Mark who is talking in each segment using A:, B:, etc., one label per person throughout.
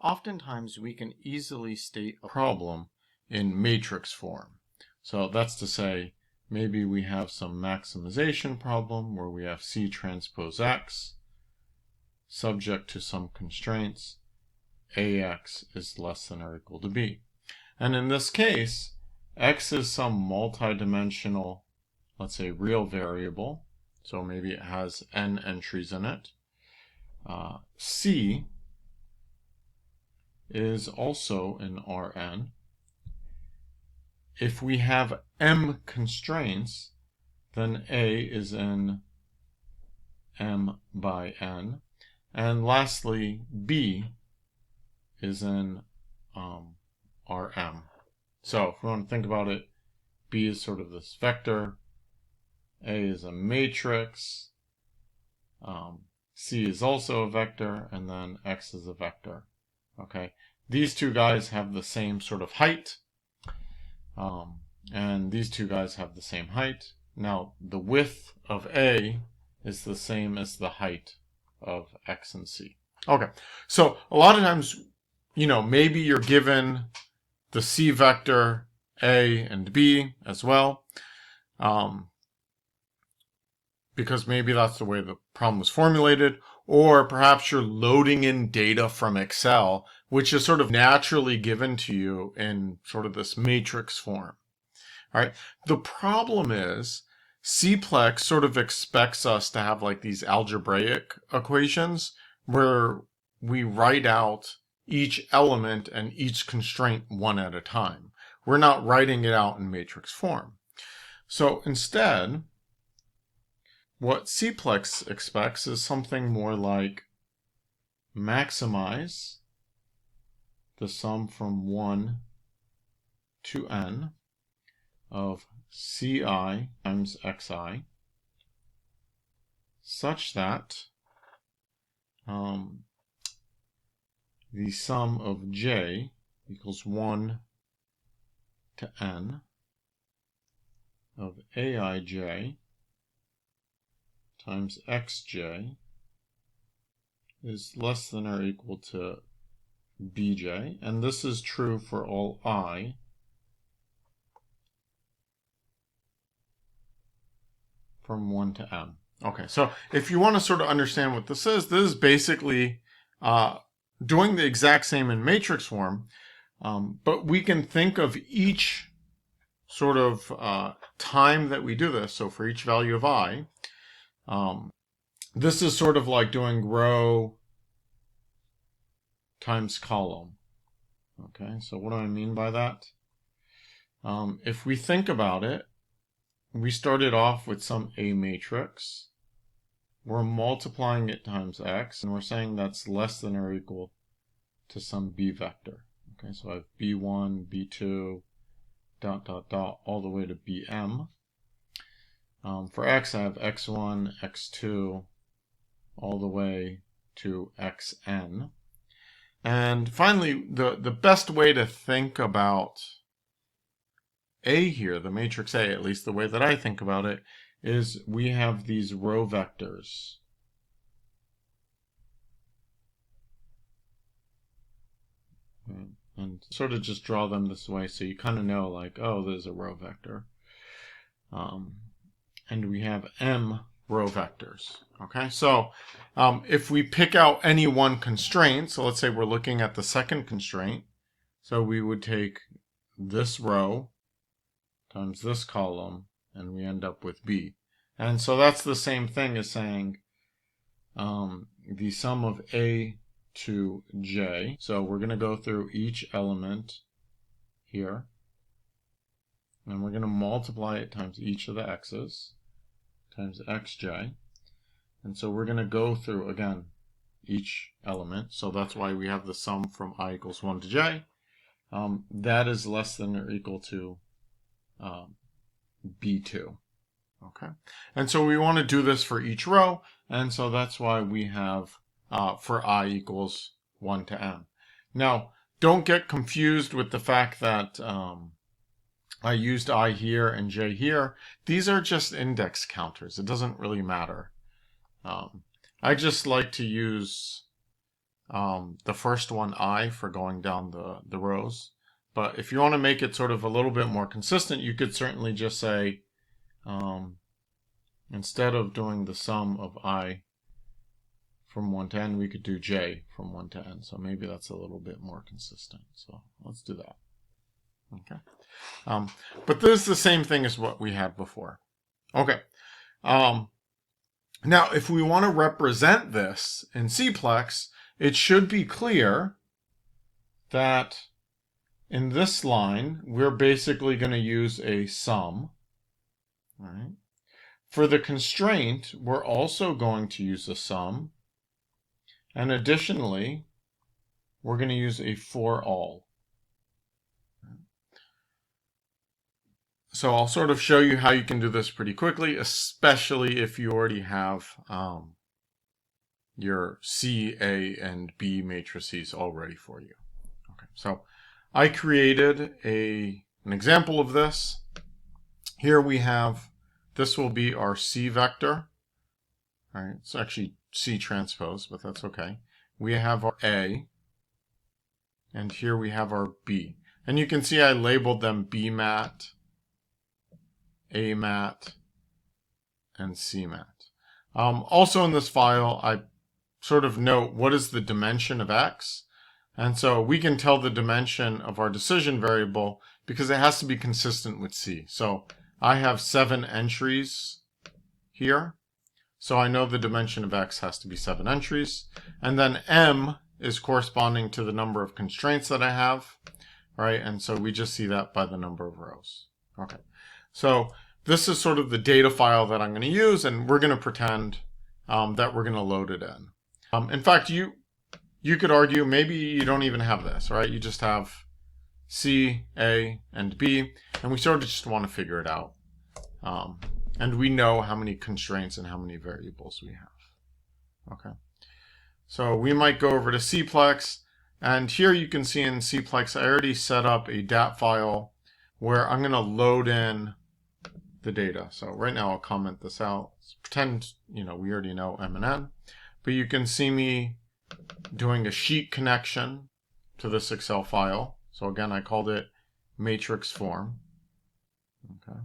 A: Oftentimes we can easily state a problem in matrix form. So that's to say, maybe we have some maximization problem where we have C transpose X subject to some constraints. AX is less than or equal to B. And in this case, X is some multi-dimensional, let's say, real variable. So maybe it has n entries in it. C is also in Rn. If we have m constraints, then A is in m by n. And lastly, B is in Rm. So if we want to think about it, B is sort of this vector, A is a matrix, C is also a vector, and then X is a vector. Okay, these two guys have the same sort of height, and these two guys have the same height. Now, the width of A is the same as the height of X and C. Okay, so a lot of times, maybe you're given the C vector A and B as well, because maybe that's the way the problem was formulated, or perhaps you're loading in data from Excel, which is sort of naturally given to you in sort of this matrix form. All right. The problem is Cplex sort of expects us to have like these algebraic equations where we write out each element and each constraint one at a time. We're not writing it out in matrix form. So instead, what Cplex expects is something more like maximize the sum from 1 to n of Ci times Xi such that the sum of j equals 1 to n of Aij times xj is less than or equal to bj, and this is true for all I from 1 to m. Okay, so if you want to sort of understand what this is basically doing the exact same in matrix form, but we can think of each sort of time that we do this. So for each value of I, this is sort of like doing row times column. Okay, so what do I mean by that? If we think about it, we started off with some A matrix. We're multiplying it times X, and we're saying that's less than or equal to some B vector. Okay, so I have B1, B2, dot, dot, dot, all the way to Bm. For X, I have X1, X2, all the way to Xn. And finally, the best way to think about A here, the matrix A, at least the way that I think about it, is we have these row vectors. And sort of just draw them this way so you kind of know, like, oh, there's a row vector. And we have m row vectors. Okay, so if we pick out any one constraint, so let's say we're looking at the second constraint, so we would take this row times this column, and we end up with B. And so that's the same thing as saying the sum of A to J. So we're going to go through each element here, and we're going to multiply it times each of the x's, times xj. And so we're going to go through, again, each element. So that's why we have the sum from I equals 1 to j. That is less than or equal to B2. Okay, and so we want to do this for each row, and so that's why we have for I equals 1 to m. Now, don't get confused with the fact that I used I here and j here. These are just index counters. It doesn't really matter. I just like to use the first one I for going down the rows. But if you want to make it sort of a little bit more consistent, you could certainly just say, instead of doing the sum of I from 1 to n, we could do j from 1 to n. So maybe that's a little bit more consistent. So let's do that. Okay. But this is the same thing as what we had before. Okay. Now, if we want to represent this in Cplex, it should be clear that in this line, we're basically going to use a sum. All right. For the constraint, we're also going to use a sum. And additionally, we're going to use a for all. So I'll sort of show you how you can do this pretty quickly, especially if you already have your C, A, and B matrices all ready for you. Okay, so I created an example of this. Here we have, this will be our C vector. All right, it's actually C transpose, but that's okay. We have our A, and here we have our B. And you can see I labeled them B mat, A mat, and C mat. Also in this file, I sort of note what is the dimension of X. And so we can tell the dimension of our decision variable because it has to be consistent with C. So I have 7 entries here. So I know the dimension of X has to be 7 entries. And then M is corresponding to the number of constraints that I have, right? And so we just see that by the number of rows. Okay. So this is sort of the data file that I'm going to use, and we're going to pretend that we're going to load it in. In fact, you could argue maybe you don't even have this, right? You just have C, A, and B, and we sort of just want to figure it out. And we know how many constraints and how many variables we have. Okay. So we might go over to Cplex, and here you can see in Cplex I already set up a DAT file where I'm going to load in the data. So right now I'll comment this out. Let's pretend, we already know M and N, but you can see me doing a sheet connection to this Excel file. So again, I called it matrix form. Okay.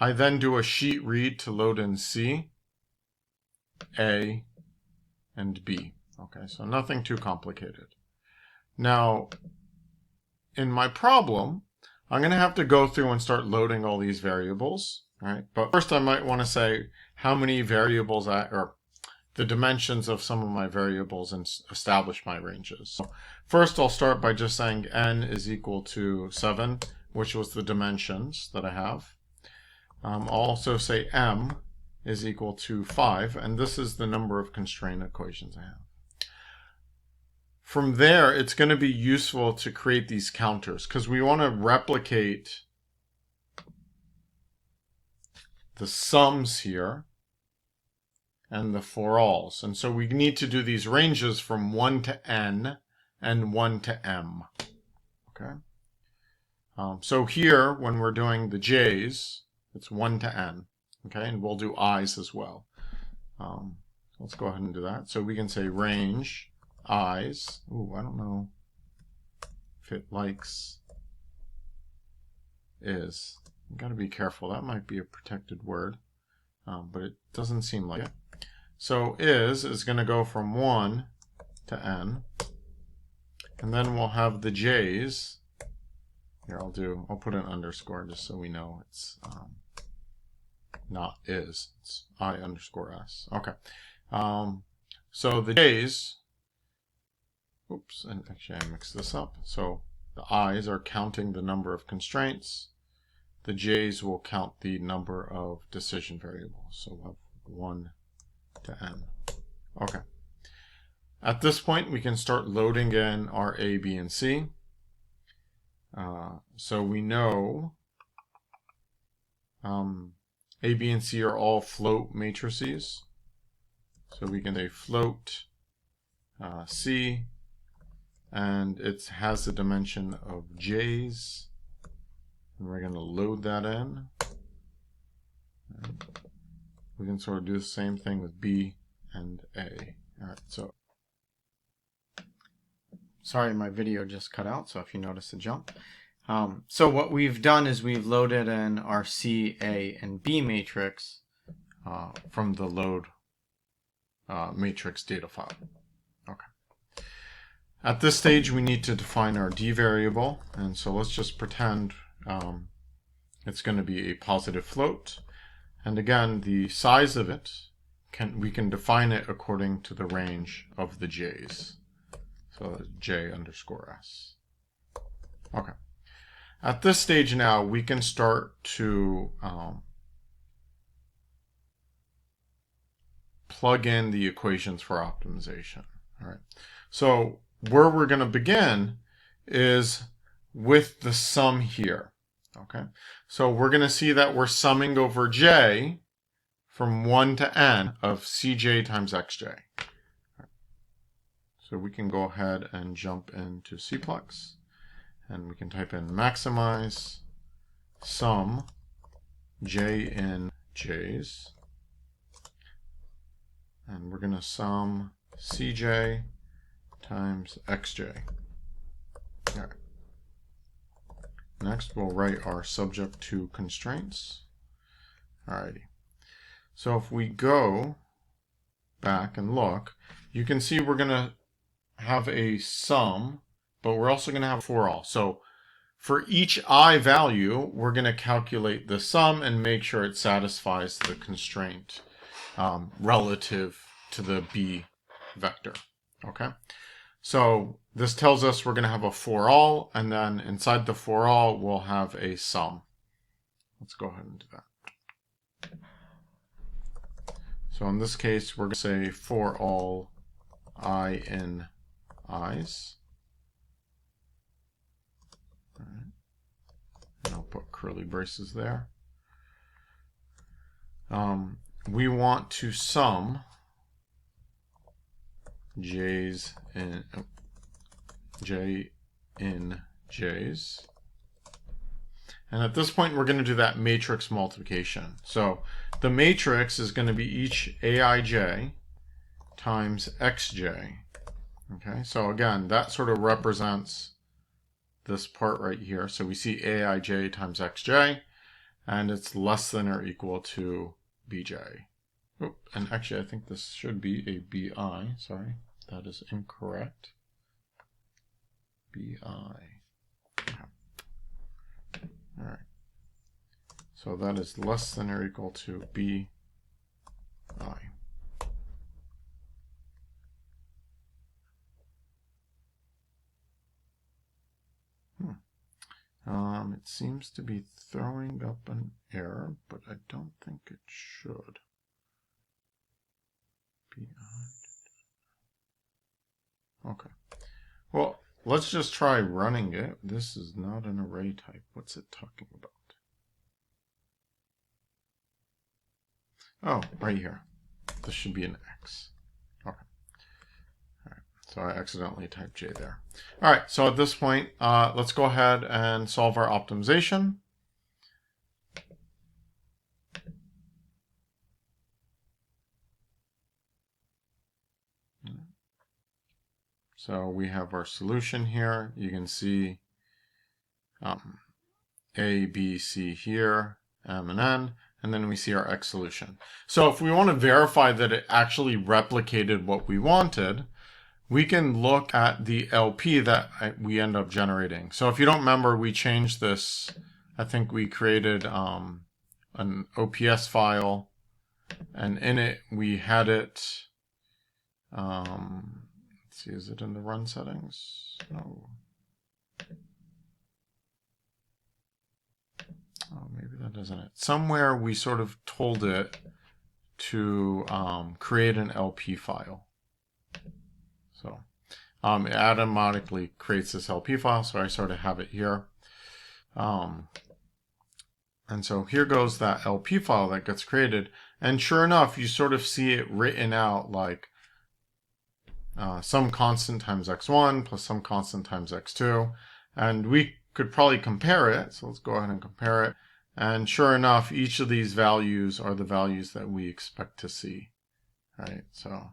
A: I then do a sheet read to load in C, A, and B. Okay, so nothing too complicated. Now, in my problem, I'm going to have to go through and start loading all these variables. All right, but first I might want to say how many variables or the dimensions of some of my variables and establish my ranges. So first I'll start by just saying n is equal to 7, which was the dimensions that I have. I'll also say m is equal to 5, and this is the number of constraint equations I have. From there, it's going to be useful to create these counters because we want to replicate the sums here and the for alls. And so we need to do these ranges from 1 to n and 1 to m. Okay. So here, when we're doing the j's, it's 1 to n. Okay, and we'll do i's as well. Let's go ahead and do that. So we can say range i's. Ooh, I don't know if it likes is. You got to be careful. That might be a protected word, but it doesn't seem like it. So is going to go from 1 to n, and then we'll have the j's. Here, I'll put an underscore just so we know it's not is. It's I underscore s. Okay. So the j's. Oops, and actually I mixed this up. So the i's are counting the number of constraints. The j's will count the number of decision variables. So we'll have 1 to n. Okay. At this point, we can start loading in our A, B, and C. So we know A, B, and C are all float matrices. So we can say float C, and it has the dimension of j's. And we're going to load that in. We can sort of do the same thing with B and A. All right, so sorry, my video just cut out, so if you notice a jump. So what we've done is we've loaded in our C, A, and B matrix from the load matrix data file. Okay. At this stage, we need to define our D variable, and so let's just pretend it's going to be a positive float. And again, the size of it, we can define it according to the range of the J's. So J underscore S. Okay. At this stage now, we can start to plug in the equations for optimization. All right. So where we're going to begin is with the sum here. Okay. So we're going to see that we're summing over J from 1 to n of Cj times Xj. So we can go ahead and jump into Cplex, and we can type in maximize sum J in J's, and we're going to sum Cj times Xj. All right. Next, we'll write our subject to constraints. Alrighty. So if we go back and look, you can see we're going to have a sum, but we're also going to have for all. So for each I value, we're going to calculate the sum and make sure it satisfies the constraint relative to the B vector. Okay. So this tells us we're going to have a for all, and then inside the for all, we'll have a sum. Let's go ahead and do that. So in this case, we're going to say for all I in I's. All right. And I'll put curly braces there. We want to sum J's in J in J's. And at this point, we're going to do that matrix multiplication. So the matrix is going to be each Aij times Xj. Okay, so again, that sort of represents this part right here. So we see Aij times Xj, and it's less than or equal to Bj. Oh, and actually, I think this should be a Bi. Sorry, that is incorrect. Bi. Yeah. All right. So that is less than or equal to Bi. It seems to be throwing up an error, but I don't think it should. Okay. Well, let's just try running it. This is not an array type. What's it talking about? Oh, right here. This should be an X. Okay. All right. So I accidentally typed J there. All right. So at this point, let's go ahead and solve our optimization. So we have our solution here. You can see A, B, C here, M, and N, and then we see our X solution. So if we want to verify that it actually replicated what we wanted, we can look at the LP that we end up generating. So if you don't remember, we changed this. I think we created an OPS file, and in it we had it. Let's see, is it in the run settings? No. Oh, maybe that isn't it. Somewhere we sort of told it to create an LP file. So it automatically creates this LP file, so I sort of have it here. And so here goes that LP file that gets created. And sure enough, you sort of see it written out like some constant times x1 plus some constant times x2. And we could probably compare it. So let's go ahead and compare it. And sure enough, each of these values are the values that we expect to see. right? So